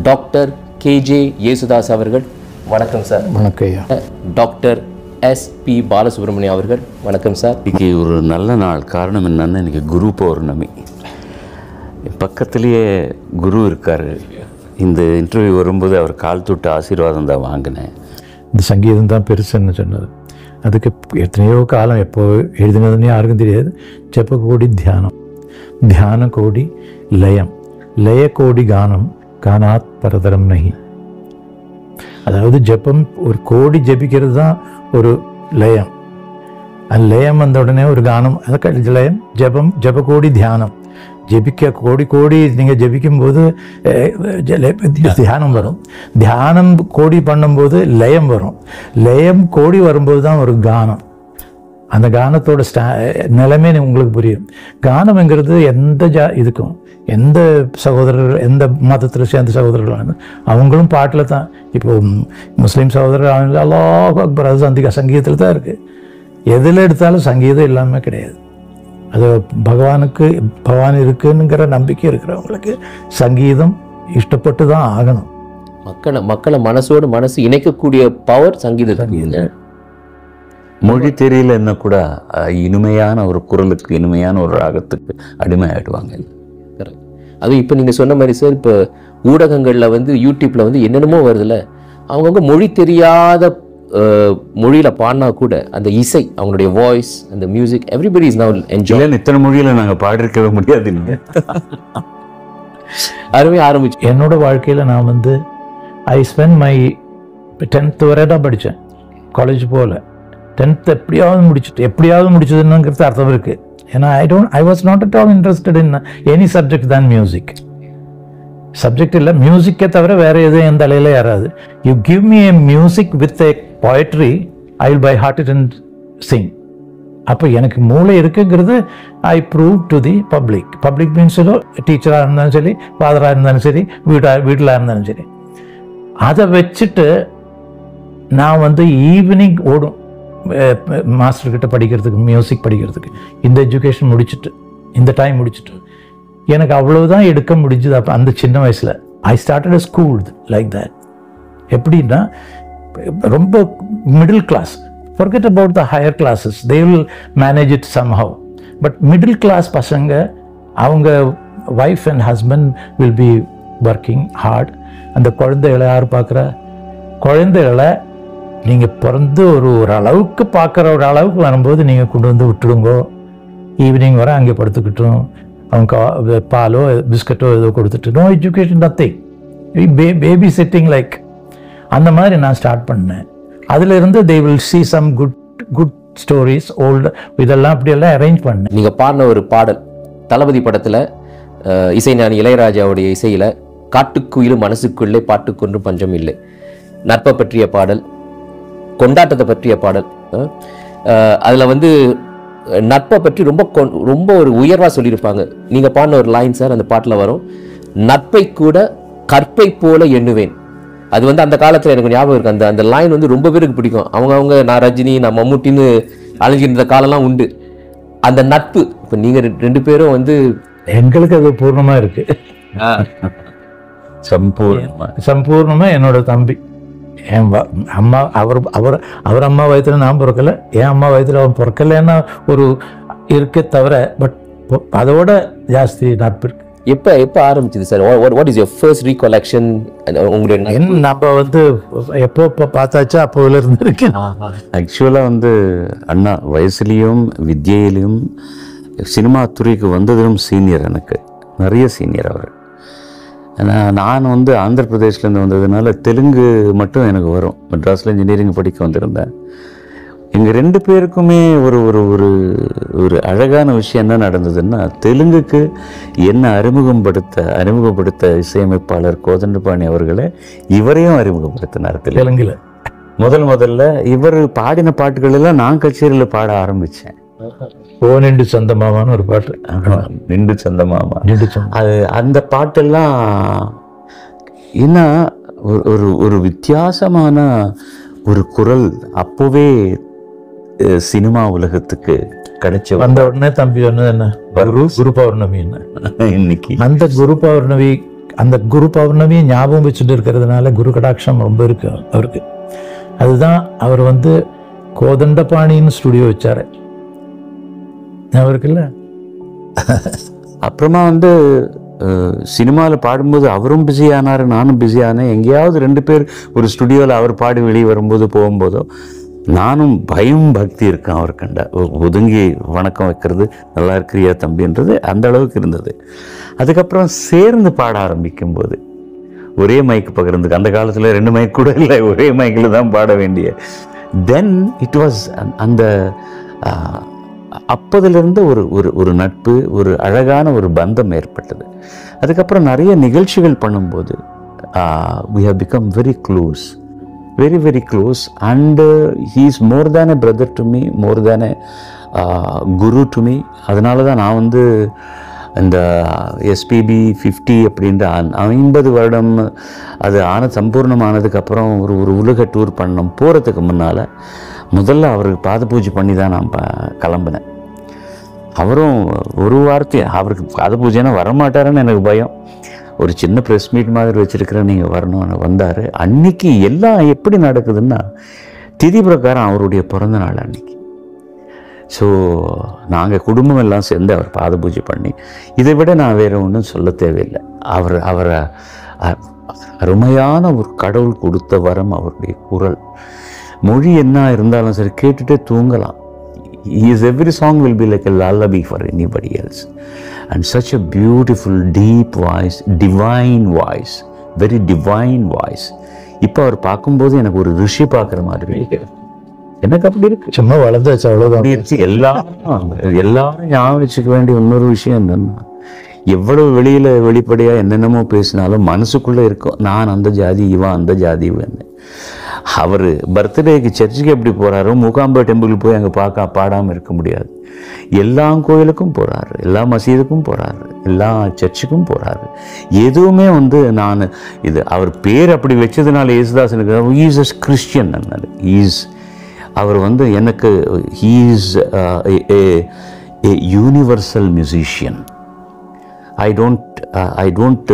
Doctor KJ Yesudas அவர்கள், வணக்கம் sir. வணக்கம் ஐயா. டாக்டர் எஸ்பி பாலசுப்ரமணியம் அவர்கள், வணக்கம் சார். இன்றைக்கி ஒரு நல்ல நாள். காரணம் என்னன்னா, இன்றைக்கி குரு பௌர்ணமி. பக்கத்துலேயே குரு இருக்கார். இந்த இன்டர்வியூ வரும்போது அவர் கால் தொட்டு ஆசீர்வாதம் தான் வாங்கினேன். இந்த சங்கீதம் தான் பெருசுன்னு சொன்னது. அதுக்கு எத்தனையோ காலம் எப்போ எழுதினதுன்னு யாருக்கும் தெரியாது. ஜெப கோடி தியானம், தியான கோடி லயம், லய கோடி கானம், கானாத் பரதரம் நகி. அதாவது ஜெபம் ஒரு கோடி ஜெபிக்கிறது தான் ஒரு லயம். அந்த லயம் வந்த உடனே ஒரு கானம், அதுக்கு லயம். ஜெபம் ஜெப கோடி தியானம். ஜெபிக்க கோடி கோடி நீங்கள் ஜெபிக்கும் போது தியானம் வரும். தியானம் கோடி பண்ணும்போது லயம் வரும். லயம் கோடி வரும்போது தான் ஒரு கானம். அந்த கானத்தோட நிலைமை உங்களுக்கு புரியும். கானம்ங்கிறது எந்த இதுக்கும், எந்த சகோதரர்கள், எந்த மதத்தில் சேர்ந்த சகோதரர்களான அவங்களும் பாட்டில் தான். இப்போ முஸ்லீம் சகோதரர்கள் அல்லாஹ் அக்பர், அது சங்கீதத்தில் தான் இருக்குது. எதில் எடுத்தாலும் சங்கீதம் இல்லாமல் கிடையாது. அது பகவான் இருக்குங்கிற நம்பிக்கை இருக்கிறவங்களுக்கு சங்கீதம் இஷ்டப்பட்டு தான் ஆகணும். மக்களை மனசோடு மனசு இணைக்கக்கூடிய பவர் சங்கீதம். மொழி தெரியல என்ன கூட இனிமையான ஒரு குரலுக்கு, இனிமையான ஒரு ராகத்துக்கு அடிமை ஆகிடுவாங்க. அதுவும் இப்போ நீங்கள் சொன்ன மாதிரி சார், இப்போ ஊடகங்களில் யூடியூப்பில் என்னென்னமோ வருதுல்ல, அவங்கவுங்க மொழி தெரியாத மொழியில் பாடினா கூட அந்த இசை, அவங்களுடைய வாய்ஸ், அந்த music, everybody is now enjoy. இத்தனை மொழியில் நாங்கள் பாடிருக்கவே முடியாது. அருமையாக ஆரம்பிச்சு. என்னோட வாழ்க்கையில் நான் ஐ ஸ்பெண்ட் மை 10th வரை தான் படித்தேன். காலேஜ் போகல. 10th எப்படியாவது முடிச்சதுன்னுங்கிறது அர்த்தம் இருக்குது. ஏன்னா I was not at all interested in any subject தான் மியூசிக். சப்ஜெக்ட் இல்லை, மியூசிக்கே தவிர வேறு எதுவும் என் தலையில் ஏறாது. You give me A music with A poetry, I will by heart it and sing. அப்போ எனக்கு மூளை இருக்குங்கிறது ஐ prove to the public. Public means டீச்சராக இருந்தாலும் சரி, ஃபாதராக இருந்தாலும் சரி, வீட்டில் இருந்தாலும் சரி. அதை வச்சுட்டு நான் ஈவினிங் ஓடும் மாஸ்டர்கிட்ட படிக்கிறதுக்கு, மியூசிக் படிக்கிறதுக்கு. இந்த எஜுகேஷன் முடிச்சுட்டு, இந்த டைம் முடிச்சுட்டு எனக்கு அவ்வளவுதான் எடுக்க முடிஞ்சுது. அப்போ அந்த சின்ன வயசில் I started a school like that. எப்படின்னா, ரொம்ப middle class, forget about the higher classes, they will manage it somehow, but middle class பசங்க, அவங்க wife and husband will be working hard. அந்த குழந்தைகளை யார் பார்க்குற? குழந்தைகளை நீங்கள் பிறந்து ஒரு அளவுக்கு பார்க்குற ஒரு அளவுக்கு வரும்போது நீங்கள் கொண்டு விட்டுடுங்கோ. ஈவினிங் வர அங்கே படுத்துக்கிட்டோம், அவங்க பாலோ பிஸ்கட்டோ ஏதோ கொடுத்துட்டு, no education, nothing, baby sitting like. அந்த மாதிரி நான் ஸ்டார்ட் பண்ணேன். அதிலிருந்து they will see some good stories, old, இதெல்லாம் அப்படியெல்லாம் அரேஞ்ச் பண்ணேன். நீங்கள் பாடின ஒரு பாடல் தளபதி படத்தில், இசைஞானி இளையராஜாவுடைய இசையில், காட்டுக்குயிலும் மனசுக்குள்ளே பாட்டுக்கொன்று பஞ்சம் இல்லை, நட்பை பற்றிய பாடல், கொண்டாட்டத்தை பற்றிய பாடல். அதில் நட்பை பற்றி ரொம்ப ஒரு உயர்வாக சொல்லியிருப்பாங்க. நீங்கள் பாடின ஒரு லைன் சார் அந்த பாட்டில் வரும், நட்பை கூட கற்பை போல எண்ணுவேன். அது அந்த காலத்தில் எனக்கு ஞாபகம் இருக்கு. அந்த லைன் ரொம்ப பேருக்கு பிடிக்கும். அவங்க நான் ரஜினி, நான் மம்முட்டின்னு அழிஞ்சிருந்த காலம்லாம் உண்டு. அந்த நட்பு இப்போ நீங்கள் ரெண்டு பேரும் எங்களுக்கு அது பூர்ணமாக இருக்கு. சம்பூர்ணமாக என்னோட தம்பி, என் அம்மா, அவர் அம்மா வயத்தில் நான் பிறக்கலை, என் அம்மா வயத்தில் அவன் பிறக்கலைன்னா ஒரு இருக்க தவிர, பட் அதோட ஜாஸ்தி நட்பு இருக்கு. எப்போ ஆரம்பிச்சது sir? What is your first recollection? உங்களுடைய நம்ம எப்போ பார்த்தாச்சா அப்போல இருந்து இருக்கேன். ஆக்சுவலாக அண்ணா வயசுலேயும் வித்யிலையும் சினிமா துறைக்கு வந்ததிலும் சீனியர், எனக்கு நிறைய சீனியர் அவர். நான் ஆந்திர பிரதேஷ்லேருந்து வந்ததுனால தெலுங்கு மட்டும் எனக்கு வரும். மெட்ராஸில் இன்ஜினியரிங் படிக்க வந்திருந்தேன். எங்கள் ரெண்டு பேருக்குமே ஒரு ஒரு ஒரு ஒரு அழகான விஷயம் என்ன நடந்ததுன்னா, தெலுங்குக்கு என்ன அறிமுகப்படுத்த இசையமைப்பாளர் கோதண்டபாணி அவர்களை இவரையும் அறிமுகப்படுத்தினார். தெலுங்குல முதல்ல இவர் பாடின பாட்டுகள் எல்லாம் நான் கச்சேரியில் பாட ஆரம்பித்தேன். ஓ நின்று சந்தமாமான்னு ஒரு பாட்டு, நின்று சந்தமாமா, அது அந்த பாட்டெல்லாம் என்ன ஒரு வித்தியாசமான ஒரு குரல் அப்போவே சினிமா உலகத்துக்கு கிடைச்ச. வந்த உடனே தம்பி சொன்னது என்ன, குரு பௌர்ணமி. என்ன இன்னைக்கு அந்த குரு பௌர்ணமி அந்த குரு பௌர்ணமியை ஞாபகம் வச்சுட்டு இருக்கிறதுனால குரு கடாட்சம் ரொம்ப இருக்கு அவருக்கு. அதுதான் அவர் வந்து கோதண்டபாணின்னு ஸ்டுடியோ வச்சாரு, அவருக்கு இல்லை. அப்புறமா வந்து சினிமாவில் பாடும்போது அவரும் பிஸி ஆனார், நானும் பிஸி ஆனேன். எங்கேயாவது 2 பேர் ஒரு ஸ்டுடியோவில் அவர் பாடி வெளியே வரும்போது போகும்போதோ நானும் பயம் பக்தி இருக்கேன் அவர் கண்ட ஒதுங்கி வணக்கம் வைக்கிறது, நல்லா இருக்கிறியா தம்பின்றது அந்த அளவுக்கு இருந்தது. அதுக்கப்புறம் சேர்ந்து பாட ஆரம்பிக்கும் போது ஒரே மைக்கு பகிர்ந்துக்கு, அந்த காலத்தில் 2 மைக் கூட இல்லை, ஒரே மைக்கில் தான் பாட வேண்டிய. தென் இட் வாஸ் அந்த அப்போதிலிருந்து ஒரு நட்பு, ஒரு அழகான ஒரு பந்தம் ஏற்பட்டது. அதுக்கப்புறம் நிறைய நிகழ்ச்சிகள் பண்ணும்போது we have become very close, very very close, and he is more than a brother to me, more than a guru to me. அதனால தான் நான் வந்து இந்த எஸ்பிபி 50 அப்படின்ற 50 வருடம் அது சம்பூர்ணமானதுக்கப்புறம் ஒரு உலக டூர் பண்ணோம். போகிறதுக்கு முன்னால் முதல்ல அவருக்கு பாத பூஜை பண்ணி தான் நான் கிளம்பினேன். அவரும் ஒரு வார்த்தை, அவருக்கு பாத பூஜைனா வரமாட்டாருன்னு எனக்கு பயம். ஒரு சின்ன ப்ரெஸ் மீட் மாதிரி வச்சுருக்கிறேன், நீங்கள் வரணும்னு வந்தார். அன்னைக்கு எல்லாம் எப்படி நடக்குதுன்னா, திதி பிரகாரம் அவருடைய பிறந்த நாள் அன்னைக்கு. ஸோ நாங்கள் குடும்பம் எல்லாம் சேர்ந்து அவர் பாத பூஜை பண்ணி, இதை விட நான் வேறு ஒன்றும் சொல்ல தேவையில்லை. அவரை அருமையான ஒரு கடவுள் கொடுத்த வரம் அவருடைய குரல். மொழி என்ன இருந்தாலும் சரி கேட்டுகிட்டே தூங்கலாம். every song will be like a lullaby for anybody else, and such a beautiful deep voice, divine voice, very divine voice. இப்போ அவர் பார்க்கும்போது எனக்கு ஒரு ரிஷி பார்க்குற மாதிரி எனக்கு அப்படி இருக்கு. சும்மா வளர்ந்தாச்சு அவ்வளோதான். எல்லாரும் ஞாபகம் வச்சுக்க வேண்டிய இன்னொரு விஷயம் என்னன்னா, எவ்வளவு வெளிப்படையா என்னென்னமோ பேசினாலும் மனசுக்குள்ள இருக்கும், நான் அந்த ஜாதி, இவன் அந்த ஜாதி. இவன் அவர் பர்த்டேக்கு சர்ச்சுக்கு எப்படி போறாரோ, மூகாம்பா டெம்பிள் போய் அங்கே பாடாமல் இருக்க முடியாது. எல்லா கோயிலுக்கும் போறாரு, எல்லா மசீதுக்கும் போறாரு, எல்லா சர்ச்சுக்கும் போறாரு. எதுவுமே வந்து நான் இது அவர் பேர் அப்படி வச்சதுனால யேசுதாசனுக்கு ஈஸ் அ கிறிஸ்டியன். அவர் வந்து எனக்கு he is a universal musician. I don't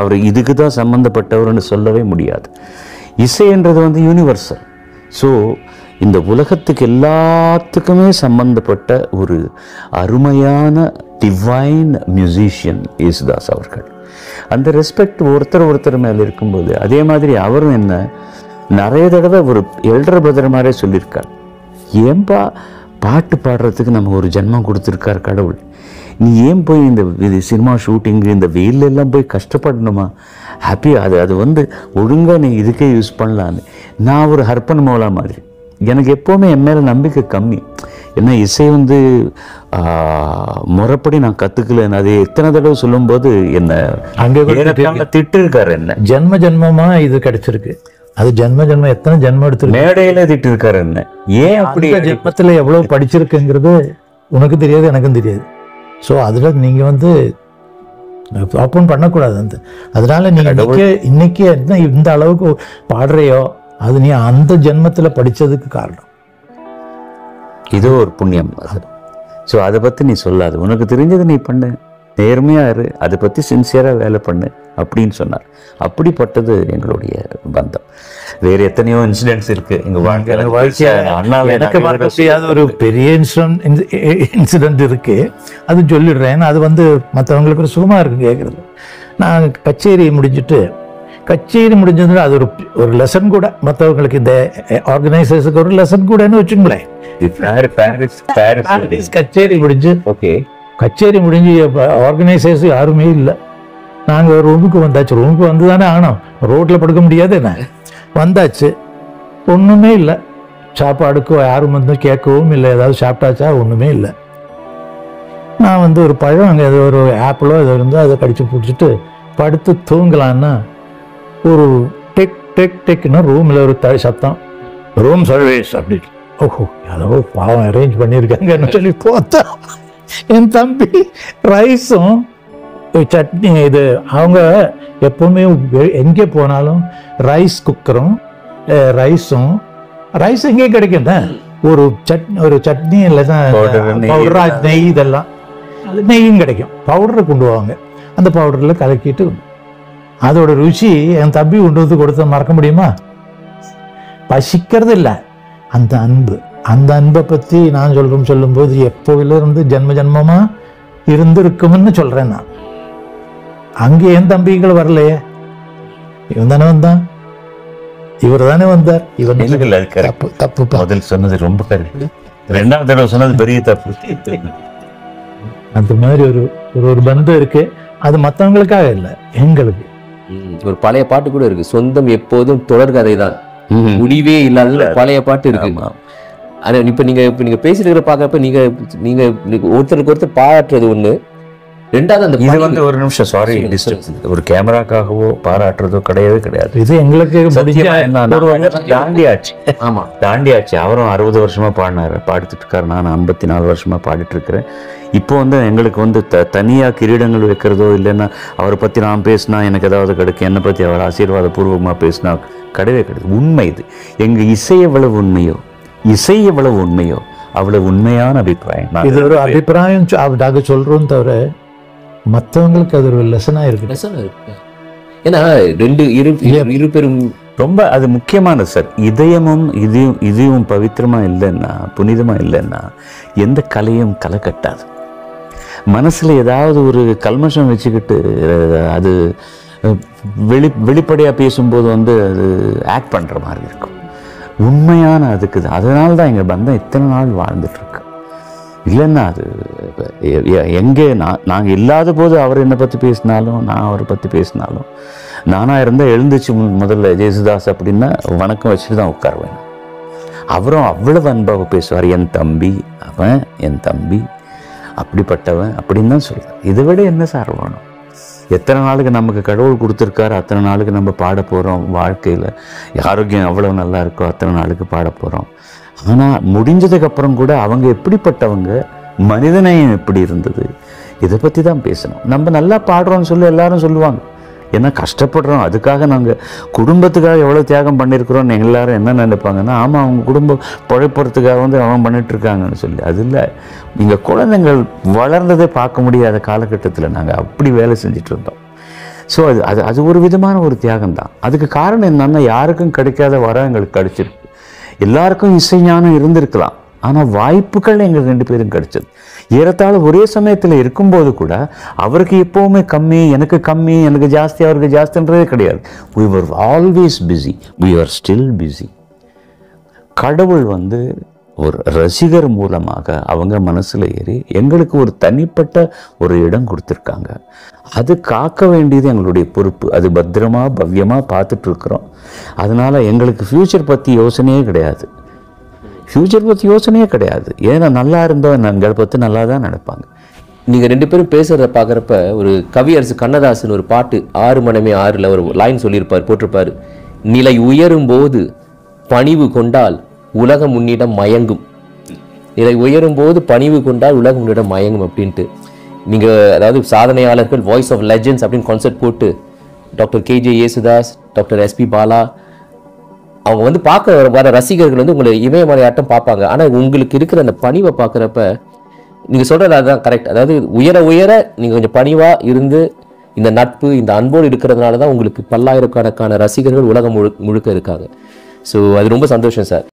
அவர் இதுக்கு தான் சம்மந்தப்பட்டவர்னு சொல்லவே முடியாது. இசைன்றது வந்து யூனிவர்சல். ஸோ இந்த உலகத்துக்கு எல்லாத்துக்குமே சம்பந்தப்பட்ட ஒரு அருமையான டிவைன் மியூசிஷியன் யேசுதாஸ் அவர்கள். அந்த ரெஸ்பெக்ட் ஒருத்தர் மேலே இருக்கும்போது, அதே மாதிரி அவரும் என்ன நிறைய தடவை ஒரு எல்டர் பிரதர் மாதிரியே சொல்லியிருக்கார், ஏன்பா பாட்டு பாடுறதுக்கு நம்ம ஒரு ஜென்மம் கொடுத்துருக்கார் கடவுள், நீ ஏன் போய் இந்த சினிமா ஷூட்டிங்கு இந்த வெயில் எல்லாம் போய் கஷ்டப்படணுமா, ஹாப்பியாக அது வந்து ஒழுங்காக நீ இதுக்கே யூஸ் பண்ணலான்னு. நான் ஒரு ஹர்பன் மௌலா மாதிரி, எனக்கு எப்போவுமே என் மேலே நம்பிக்கை கம்மி. ஏன்னா இசை வந்து முறைப்படி நான் கற்றுக்கலன்னு அது எத்தனை தடவை சொல்லும்போது என்ன அங்கே திட்டு இருக்காரு. என்ன ஜென்மமா இது கிடைச்சிருக்கு, அது ஜென்மம் எத்தனை ஜென்மம் எடுத்து மேடையில திட்டு இருக்காரு. என்ன ஏன் அப்படி ஜென்மத்தில் எவ்வளவு படிச்சிருக்குங்கிறது உனக்கு தெரியாது, எனக்கும் தெரியாது. ஸோ அதில் நீங்கள் வந்து ஓப்பன் பண்ணக்கூடாது. அதனால நீங்கள் இன்னைக்கு என்ன இந்த அளவுக்கு பாடுறையோ அது நீ அந்த ஜென்மத்தில் படித்ததுக்கு காரணம். இதோ ஒரு புண்ணியம் அது. ஸோ அதை பற்றி நீ சொல்லாது, உனக்கு தெரிஞ்சது நீ பண்ணு, நேர்மையாக இரு, அதை பற்றி சின்சியராக வேலை பண்ணு அப்படின்னு சொன்னார். அப்படிப்பட்டது எங்களுடைய பந்தம். வேறு எத்தனையோ இன்சிடென்ட்ஸ் இருக்கு எங்கள் வாழ்க்கையில். எனக்கு முடியாத ஒரு பெரிய இன்சிடென்ட் இருக்கு, அது சொல்லிடுறேன். அது வந்து மற்றவங்களுக்கு ஒரு சுகமாக இருக்கு கேட்குறது. நான் கச்சேரி முடிஞ்சதுன்னா அது ஒரு லெசன் கூட மற்றவங்களுக்கு, இந்த ஆர்கனைசர்ஸுக்கு ஒரு லெசன் கூடன்னு வச்சுங்களேன். கச்சேரி முடிஞ்சு ஆர்கனைசர்ஸ் யாருமே இல்லை. நாங்கள் ரூமுக்கு வந்து தானே ஆனோம், ரோட்டில் படுக்க முடியாது. என்ன வந்தாச்சு, ஒன்றுமே இல்லை, சாப்பாடுக்கு யாரும் வந்து கேட்கவும் இல்லை, ஏதாவது சாப்பிட்டாச்சா ஒன்றுமே இல்லை. நான் வந்து ஒரு பழம் அங்கே ஏதோ ஒரு ஆப்பிளோ ஏதோ இருந்தால் அதை கடிச்சு பிடிச்சிட்டு படுத்து தூங்கலான்னா ஒரு டெக் டெக் டெக்னா ரூமில் ஒரு சத்தம், ரூம் சர்வீஸ் அப்படின்னு. ஓஹோ, ஏதோ பாவம் அரேஞ்ச் பண்ணியிருக்காங்கன்னு சொல்லி பார்த்தா என் தம்பி ரைஸும் சட்னி, இது அவங்க எப்பவுமே எங்கே போனாலும் ரைஸ் குக்கரும் ரைஸ் எங்கே கிடைக்கும், ஒரு சட்னி இல்லைன்னா பவுடரா நெய், இதெல்லாம் நெய்யும் கிடைக்கும், பவுடரை கொண்டு போவாங்க. அந்த பவுடரில் கலக்கிட்டு அதோட ருச்சி என் தம்பி கொண்டு வந்து கொடுத்த மறக்க முடியுமா? பசிக்கிறது இல்லை, அந்த அன்பு. அந்த அன்பை பற்றி நான் சொல்லும்போது எப்போவிலிருந்து ஜென்ம ஜென்மமா இருந்திருக்கும்னு சொல்றேன் நான். அங்கே என் தம்பிகள் வரலையே, இவன் தானே வந்தான், இவர் தானே வந்தார். இவன் தப்பு தப்புப்பா. முதல் சொன்னது ரொம்ப கரெக்ட், ரெண்டாவது தடவை சொன்னது பெரிய தப்பு. அந்த மாதிரி ஒரு ஒரு பந்தம் இருக்கு. அது மற்றவங்களுக்காக இல்லை, எங்களுக்கு. ஒரு பழைய பாட்டு கூட இருக்கு, சொந்தம் எப்போதும் தொடர்கதை தான், முடிவே இல்லாத பழைய பாட்டு இருக்கு. ஆனா இப்ப நீங்க பேசிட்டு பாக்குறப்ப நீங்க ஒருத்தருக்கு ஒருத்தர் பாராட்டுறது ஒண்ணு, ரெண்டாவது அந்த இது வந்து ஒரு நிமிஷம் சாரி டிஸ்டர்ப், ஒரு கேமராக்காகவோ பாராட்டுறதோ கிடையாது. இது எங்களுக்கு தாண்டியாச்சு. ஆமா தாண்டியாச்சு. அவரும் 60 வருஷமா பாடிட்டு இருக்காரு, நான் 54 வருஷமா பாடிட்டு இருக்கிறேன். இப்போ வந்து எங்களுக்கு வந்து தனியா கிரீடங்கள் வைக்கிறதோ இல்லைன்னா அவரை பத்தி நான் பேசினா எனக்கு ஏதாவது கிடைக்கும், என்னை பத்தி அவர் ஆசீர்வாத பூர்வமா பேசினா கிடையாது. உண்மை இது. எங்க இசை எவ்வளவு உண்மையோ அவ்வளவு உண்மையான அபிப்பிராயம். இது ஒரு அபிப்பிராயம் நாங்க சொல்றோம் தவிர மற்றவங்களுக்கு அது ஒரு லெசனா இருக்கு. ஏன்னா இரு பெரும் ரொம்ப அது முக்கியமானது சார். இதயமும் இதையும் பவித்திரமா இல்லைன்னா, புனிதமா இல்லைன்னா எந்த கலையும் களை கட்டாது. மனசுல ஏதாவது ஒரு கல்மஷம் வச்சுக்கிட்டு அது வெளிப்படையா பேசும்போது வந்து அது ஆக்ட் பண்ற மாதிரி இருக்கும். உண்மையான அதுக்கு அதனால தான் எங்க பந்தம் இத்தனை நாள் வாழ்ந்துட்டு இருக்கு. இல்லைன்னா அது எங்கே நாங்கள் இல்லாத போது அவர் என்னை பற்றி பேசினாலும் நான் அவரை பற்றி பேசினாலும், நானாக இருந்தால் எழுந்துச்சு முதல்ல ஜேசுதாஸ் அப்படின்னா வணக்கம் வச்சுட்டு தான் உட்காருவேன். அவரும் அவ்வளவு அன்பாக பேசுவார். என் தம்பி, அவன் என் தம்பி, அப்படிப்பட்டவன் அப்படின்னு தான் சொல்லுவார். இதை விட என்ன சார் வேணும்? எத்தனை நாளுக்கு நமக்கு கடவுள் கொடுத்துருக்காரு, அத்தனை நாளுக்கு நம்ம பாட போகிறோம். வாழ்க்கையில் ஆரோக்கியம் எவ்வளோ நல்லா இருக்கோ அத்தனை நாளுக்கு பாட போகிறோம். ஆனால் முடிஞ்சதுக்கு அப்புறம் கூட அவங்க எப்படிப்பட்டவங்க, மனிதநேயம் எப்படி இருந்தது, இதை பற்றி தான் பேசணும். நம்ம நல்லா பாடுறோம்னு சொல்லி எல்லாரும் சொல்லுவாங்க, ஏன்னா கஷ்டப்படுறோம், அதுக்காக நாங்கள் குடும்பத்துக்காக எவ்வளோ தியாகம் பண்ணியிருக்கிறோன்னு எல்லாரும் என்ன நினைப்பாங்கன்னா, ஆமாம் அவங்க குடும்பம் பிழைப்புறதுக்காக வந்து அவன் பண்ணிட்டு இருக்காங்கன்னு சொல்லி. அது இல்லை, இங்கே குழந்தைங்கள் வளர்ந்ததை பார்க்க முடியாத காலகட்டத்தில் நாங்கள் அப்படி வேலை செஞ்சுட்டு இருந்தோம். ஸோ அது ஒரு விதமான ஒரு தியாகம் தான். அதுக்கு காரணம் என்னன்னா, யாருக்கும் கிடைக்காத வரம் எங்களுக்கு கிடைச்சிருக்கு. எல்லாருக்கும் இசை ஞானம் இருந்திருக்கலாம், ஆனால் வாய்ப்புகள் எங்கள் 2 பேரும் கிடைச்சது. ஏறத்தாழ ஒரே சமயத்தில் இருக்கும்போது கூட அவருக்கு எப்போவுமே கம்மி, எனக்கு ஜாஸ்தி, அவருக்கு ஜாஸ்தின்றதே கிடையாது. we were always busy, we are still busy. கடவுள் வந்து ஒரு ரசிகர் மூலமாக அவங்க மனசுல ஏறி எங்களுக்கு ஒரு தனிப்பட்ட ஒரு இடம் கொடுத்துருக்காங்க. அது காக்க வேண்டியது எங்களுடைய பொறுப்பு. அது பத்திரமா பவ்யமா பார்த்துட்டு இருக்கிறோம். அதனால எங்களுக்கு ஃபியூச்சர் பற்றி யோசனையே கிடையாது. ஏன்னா நல்லா இருந்தோம், எங்களை பற்றி நல்லா தான் நடப்பாங்க. நீங்க 2 பேரும் பேசுறத பாக்குறப்ப ஒரு கவியரசு கண்ணதாசன் ஒரு பாட்டு 6 மனமே 6ல் ஒரு லைன் சொல்லியிருப்பார், போட்டிருப்பாரு, நிலை உயரும் போது பணிவு கொண்டால் உலகம் உன்னிடம் மயங்கும். நிலை உயரும் போது பணிவு கொண்டால் உலகம் உன்னிடம் மயங்கும் அப்படின்ட்டு. நீங்க அதாவது சாதனையாளர்கள், வாய்ஸ் ஆஃப் லெஜெண்ட்ஸ் அப்படின்னு கான்செப்ட் போட்டு டாக்டர் கேஜே யேசுதாஸ், டாக்டர் எஸ்பி பாலா அவங்க வந்து பார்க்க வர ரசிகர்கள் வந்து உங்களை இமயமலையாட்டம் பார்ப்பாங்க. ஆனால் உங்களுக்கு இருக்கிற அந்த பணிவை பார்க்குறப்ப நீங்கள் சொல்கிறது அதுதான் கரெக்ட். அதாவது உயர நீங்கள் கொஞ்சம் பணிவாக இருந்து இந்த நட்பு, இந்த அன்போடு இருக்கிறதுனால தான் உங்களுக்கு பல்லாயிரக்கணக்கான ரசிகர்கள் உலகம் முழுக்க இருக்காங்க. ஸோ அது ரொம்ப சந்தோஷம் சார்.